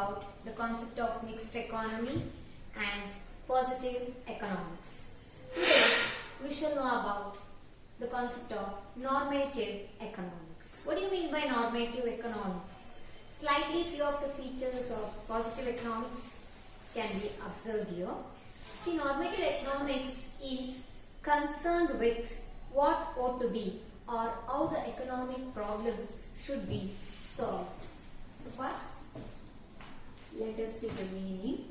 about the concept of mixed economy and positive economics. Today, we shall know about the concept of normative economics. What do you mean by normative economics? Slightly few of the features of positive economics can be observed here. See, normative economics is concerned with what ought to be or how the economic problems should be solved. So first, let us take the meaning.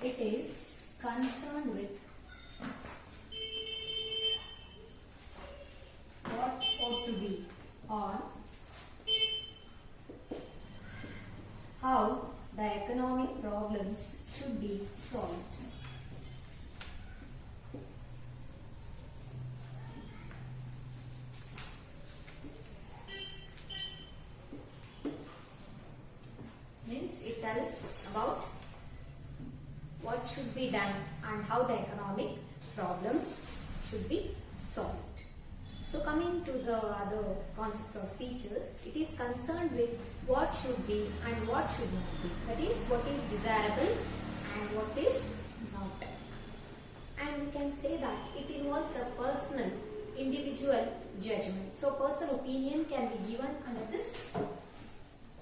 It is concerned with what ought to be or how the economic problems should be solved. Means it tells about what should be done and how the economic problems should be solved. So coming to the other concepts or features, it is concerned with what should be and what should not be. That is, what is desirable and what is not. And we can say that it involves a personal, individual judgment. So personal opinion can be given under this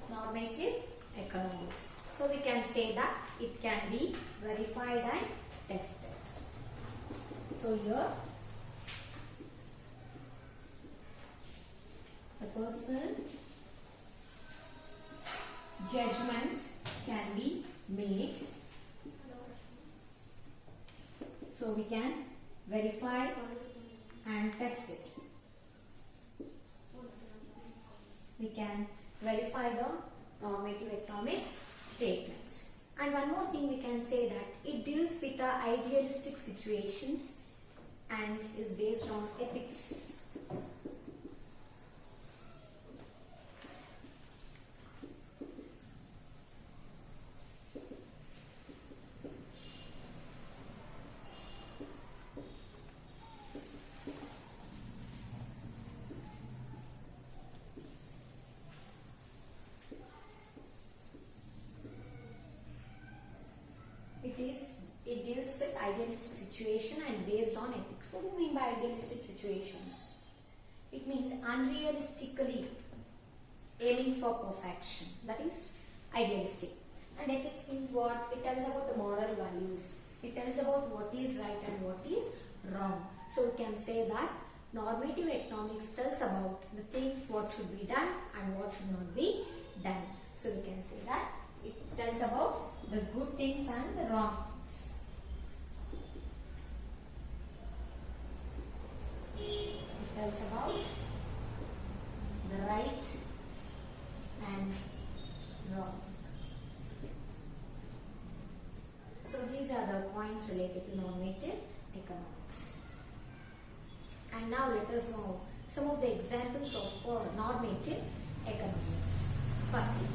normative economics. So we can say that it can be verified and tested. So here the personal judgment can be made. So we can verify and test it. We can verify the normative economics statements. And one more thing we can say that it deals with the idealistic situations and is based on ethics. It deals with idealistic situation and based on ethics. What do you mean by idealistic situations? It means unrealistically aiming for perfection. That is idealistic. And ethics means what? It tells about the moral values. It tells about what is right and what is wrong. So we can say that normative economics tells about the things what should be done and what should not be done. So we can say that it tells about the good things and the wrong things. It tells about the right and wrong. So these are the points related to normative economics. And now let us know some of the examples of normative economics. Firstly,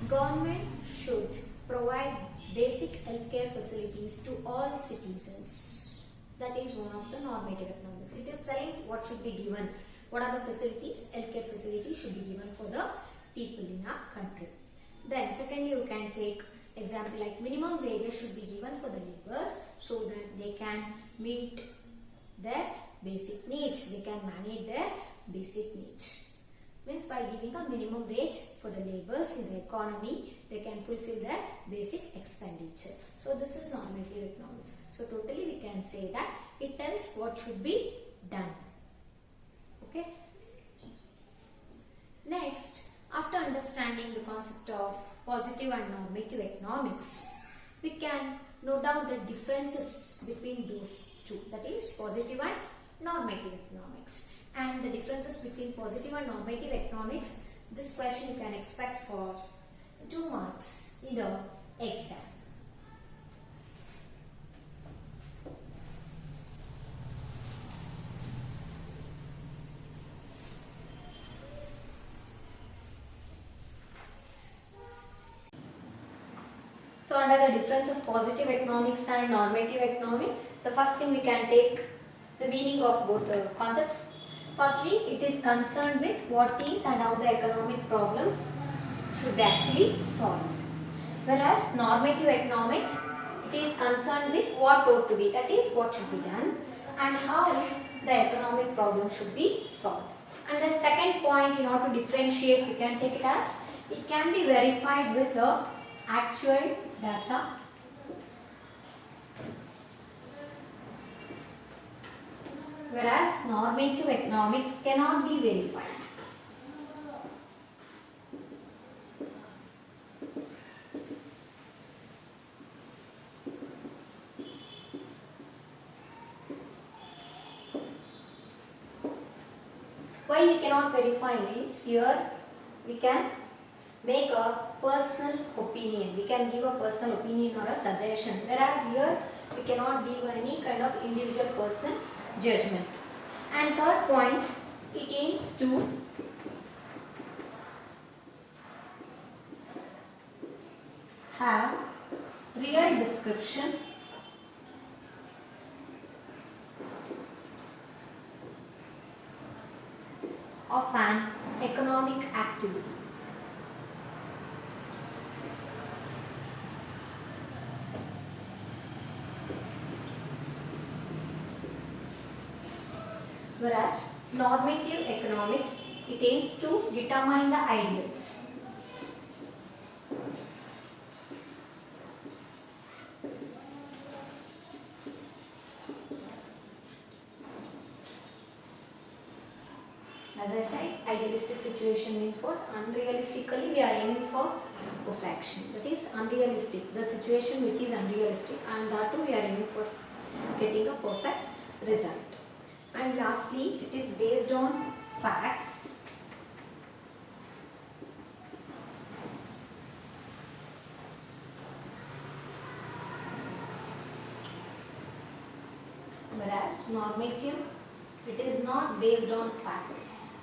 government should provide basic healthcare facilities to all citizens. That is one of the normative economics. It is telling what should be given. What are the facilities? Healthcare facilities should be given for the people in our country. Then secondly, you can take example like minimum wages should be given for the laborers so that they can meet their basic needs. They can manage their basic needs. Means by giving a minimum wage for the laborers in the economy, they can fulfill their basic expenditure. So this is normative economics. So totally we can say that it tells what should be done. Okay. Next, after understanding the concept of positive and normative economics, we can note down the differences between those two. That is positive and normative economics. And the differences between positive and normative economics, this question you can expect for 2 marks in the exam. So under the difference of positive economics and normative economics, the first thing we can take the meaning of both the concepts. Firstly, it is concerned with what is and how the economic problems should be actually solved. Whereas normative economics, it is concerned with what ought to be, that is what should be done, and how the economic problem should be solved. And then second point, in order to differentiate, we can take it as it can be verified with the actual data, whereas normative economics cannot be verified. Why we cannot verify means here we can make a personal opinion. We can give a personal opinion or a suggestion. Whereas here we cannot give any kind of individual person judgment. And third point, it aims to have real description of an economic activity. Whereas normative economics, it aims to determine the ideals. As I said, idealistic situation means what? Unrealistically we are aiming for perfection. That is unrealistic. The situation which is unrealistic, and that too we are aiming for getting a perfect result. And lastly, it is based on facts. Whereas normative, it is not based on facts.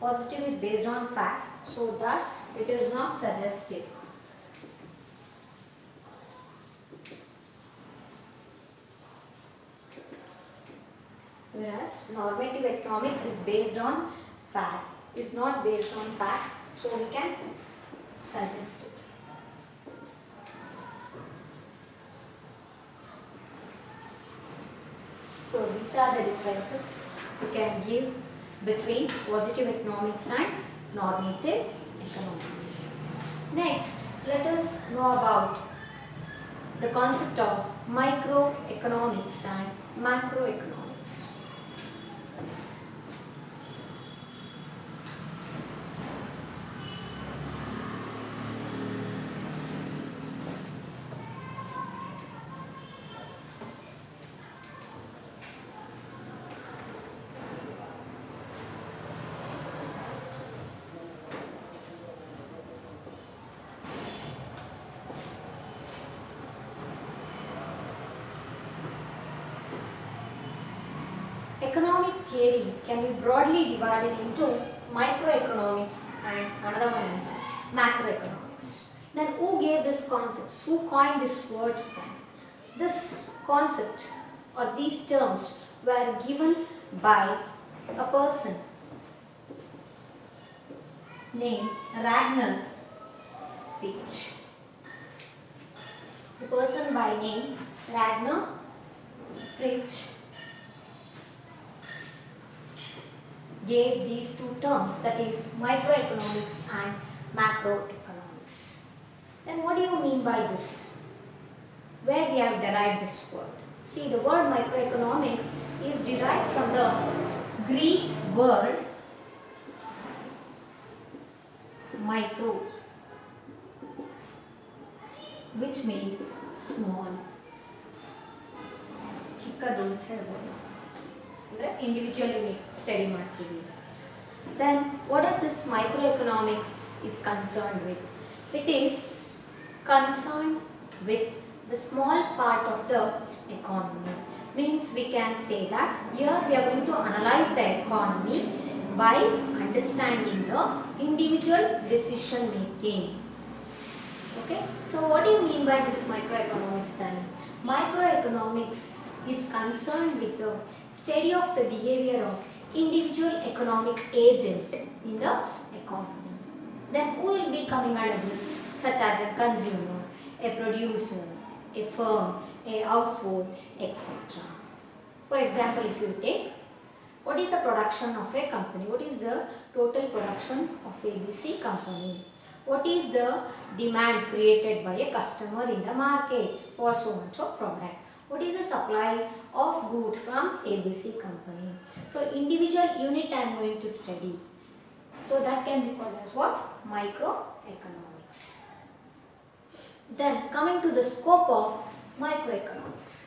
Positive is based on facts, so thus it is not suggestive. Whereas normative economics is based on fact, is not based on facts, so we can suggest it. So these are the differences we can give between positive economics and normative economics. Next, let us know about the concept of microeconomics and macroeconomics. Economic theory can be broadly divided into microeconomics and another one is macroeconomics. Then who gave this concept? Who coined this word then? This concept or these terms were given by a person named Ragnar Fitch. The person by name Ragnar Fitch gave these two terms, that is microeconomics and macroeconomics. Then what do you mean by this? Where we have derived this word? See, the word microeconomics is derived from the Greek word micro, which means small. Chikkadu anta ಹೇಳ್ಬೋದು. Individual unit study ಮಾಡ್ತೀವಿ. Then what is this microeconomics is concerned with? It is concerned with the small part of the economy. Means we can say that here we are going to analyze the economy by understanding the individual decision making. Okay, so what do you mean by this microeconomics then? Microeconomics is concerned with the study of the behavior of individual economic agent in the economy. Then who will be coming under this? Such as a consumer, a producer, a firm, a household, etc. For example, if you take, what is the production of a company? What is the total production of ABC company? What is the demand created by a customer in the market for so much of product? What is the supply of goods from ABC company? So individual unit I am going to study. So that can be called as what? Microeconomics. Then coming to the scope of microeconomics.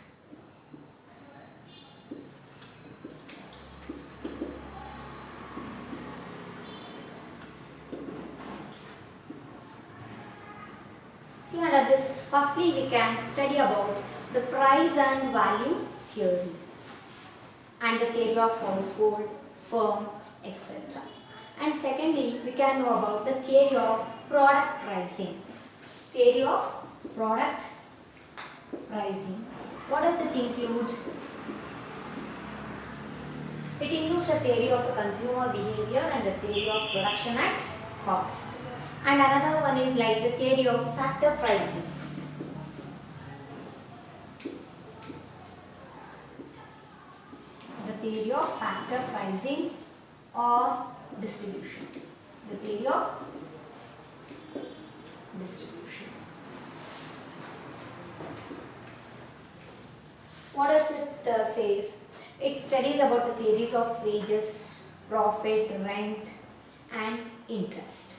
See, under this, firstly we can study about the price and value theory and the theory of household, firm, etc. And secondly, we can know about the theory of product pricing. Theory of product pricing. What does it include? It includes a theory of the consumer behavior and the theory of production and cost. And another one is like the theory of factor pricing. The theory of factor pricing or distribution. The theory of distribution. What does it says? It studies about the theories of wages, profit, rent and interest.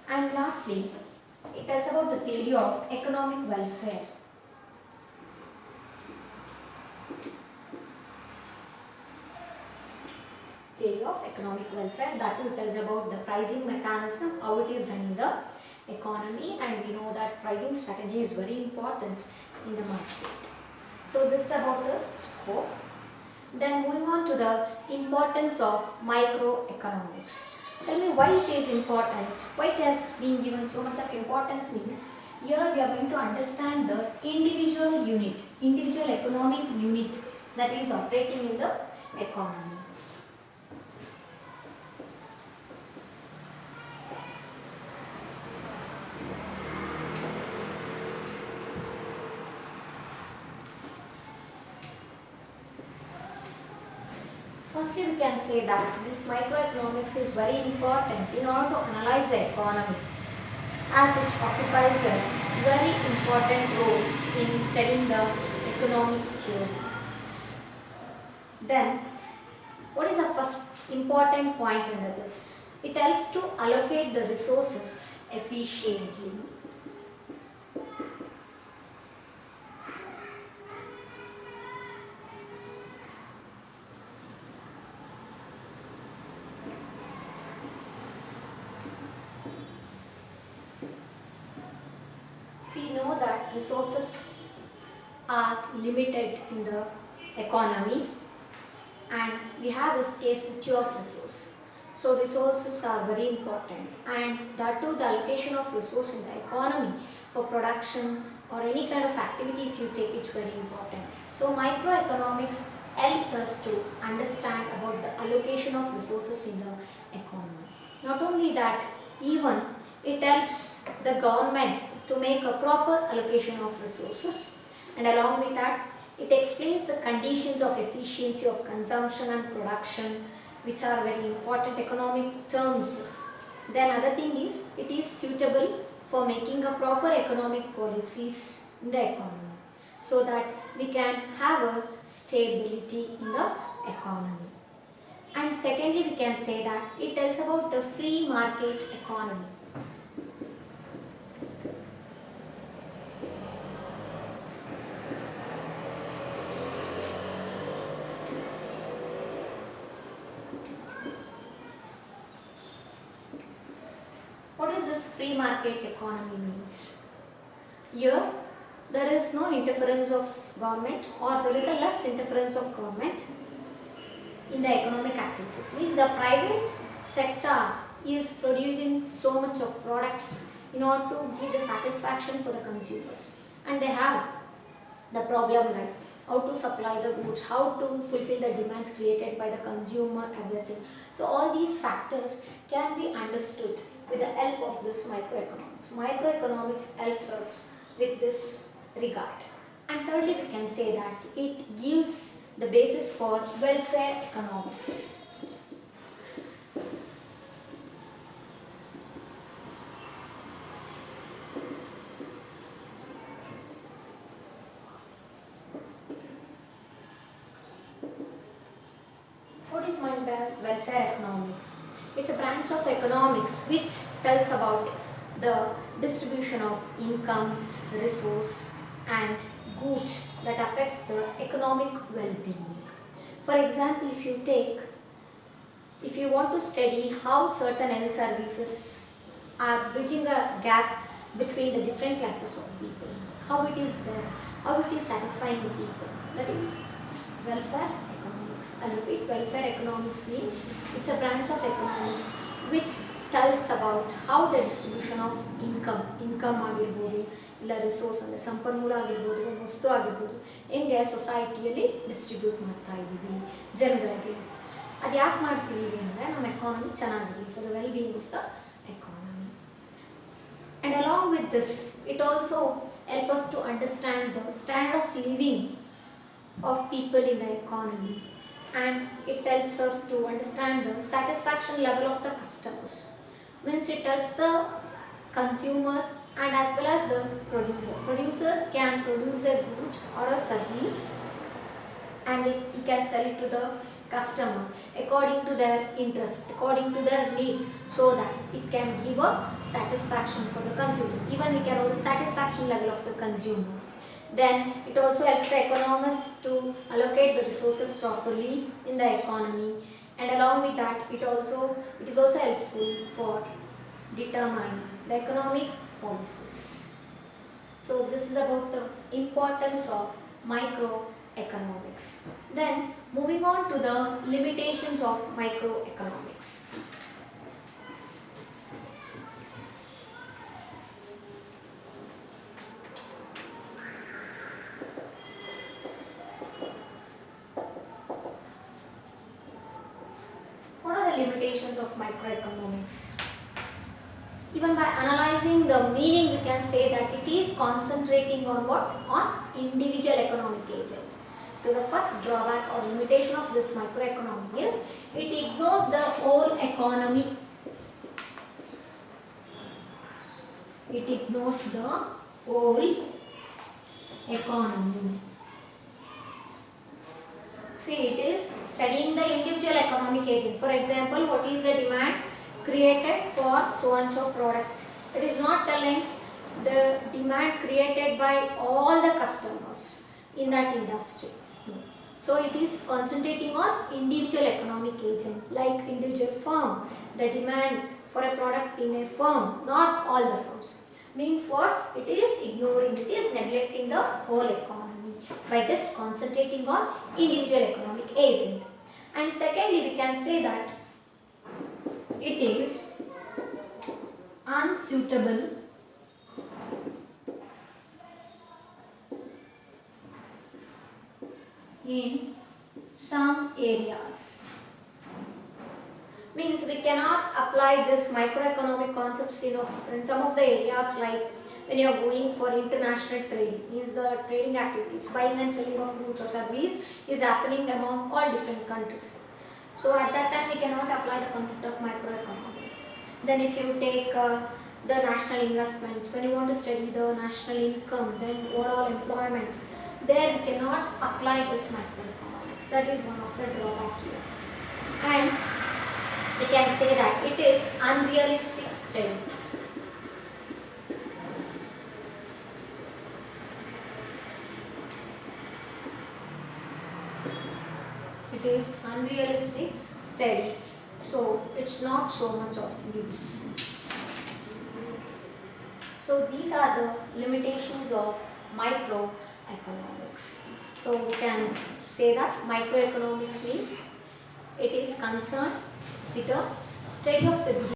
And lastly, it tells about the theory of economic welfare. Theory of economic welfare, that too tells about the pricing mechanism, how it is done in the economy, and we know that pricing strategy is very important in the market. So this is about the scope. Then moving on to the importance of microeconomics. Tell me why it is important, why it has been given so much of importance means, here we are going to understand the individual unit, individual economic unit that is operating in the economy. Firstly, we can say that this microeconomics is very important in order to analyze the economy, as it occupies a very important role in studying the economic theory. Then, what is the first important point under this? It helps to allocate the resources efficiently. We know that resources are limited in the economy and we have a scarcity of resource. So resources are very important, and that too the allocation of resource in the economy for production or any kind of activity, if you take, it's very important. So microeconomics helps us to understand about the allocation of resources in the economy. Not only that, even it helps the government to make a proper allocation of resources, and along with that it explains the conditions of efficiency of consumption and production, which are very important economic terms. Then other thing is, it is suitable for making a proper economic policies in the economy, so that we can have a stability in the economy. And secondly, we can say that it tells about the free market economy. What is this free market economy means? Here, there is no interference of government, or there is a less interference of government in the economic activities. Means the private sector is producing so much of products in order to give the satisfaction for the consumers. And they have the problem like how to supply the goods, how to fulfill the demands created by the consumer, everything. So all these factors can be understood with the help of this microeconomics. Microeconomics helps us with this regard. And thirdly, we can say that it gives the basis for welfare economics. What is meant by welfare economics? It's a branch of economics which tells about the distribution of income, resource and goods that affects the economic well-being. For example, if you want to study how certain health services are bridging a gap between the different classes of people, how it is there, how it is satisfying the people, that is welfare economics. I repeat, welfare economics means it's a branch of economics which tells about how the distribution of income ಆಗಿರ್ಬೋದು ಇಲ್ಲ resource ಅಂದರೆ ಸಂಪನ್ಮೂಲ ಆಗಿರ್ಬೋದು ಒಂದು ವಸ್ತು ಆಗಿರ್ಬೋದು ಹೆಂಗೆ ಸೊಸೈಟಿಯಲ್ಲಿ distribute ಮಾಡ್ತಾ ಇದ್ದೀವಿ ಜನಗಳಿಗೆ. ಅದು ಯಾಕೆ ಮಾಡ್ತಿದ್ದೀವಿ ಅಂದರೆ ನಮ್ಮ ಎಕಾನಮಿ ಚೆನ್ನಾಗಿರಲಿ, for the well being of the economy. And along with this it also help us to understand the standard of living of people in the economy, and it helps us to understand the satisfaction level of the customers. Means it helps the consumer and as well as the producer. Producer can produce a good or a service and he can sell it to the customer according to their interest, according to their needs, so that it can give a satisfaction for the consumer. Even we can know the satisfaction level of the consumer. Then it also helps the economists to allocate the resources properly in the economy, and along with that it is also helpful for determining the economic policies. So this is about the importance of microeconomics. Then moving on to the limitations of microeconomics. What are the limitations of microeconomics? Even by analyzing the meaning, we can say that it is concentrating on what? On individual economic agent. So the first drawback or limitation of this microeconomy is it ignores the whole economy. It ignores the whole economy. See, it is studying the individual economic agent. For example, what is the demand created for so and so product? It is not telling the demand created by all the customers in that industry. No. So it is concentrating on individual economic agent, like individual firm, the demand for a product in a firm, not all the firms. Means what? It is ignoring, it is neglecting the whole economy by just concentrating on individual economic agent. And secondly, we can say that it is unsuitable in some areas. Means we cannot apply this microeconomic concepts in some of the areas, like when you are going for international trading, is the trading activities, buying and selling of goods or service is happening among all different countries. So at that time we cannot apply the concept of microeconomics. Then if you take the national investments, when you want to study the national income, then overall employment, there you cannot apply this microeconomics. That is one of the drawback here. And we can say that it is unrealistic study. It is unrealistic study, so it's not so much of use. So these are the limitations of microeconomics. So we can say that microeconomics means it is concerned with the study of the behavior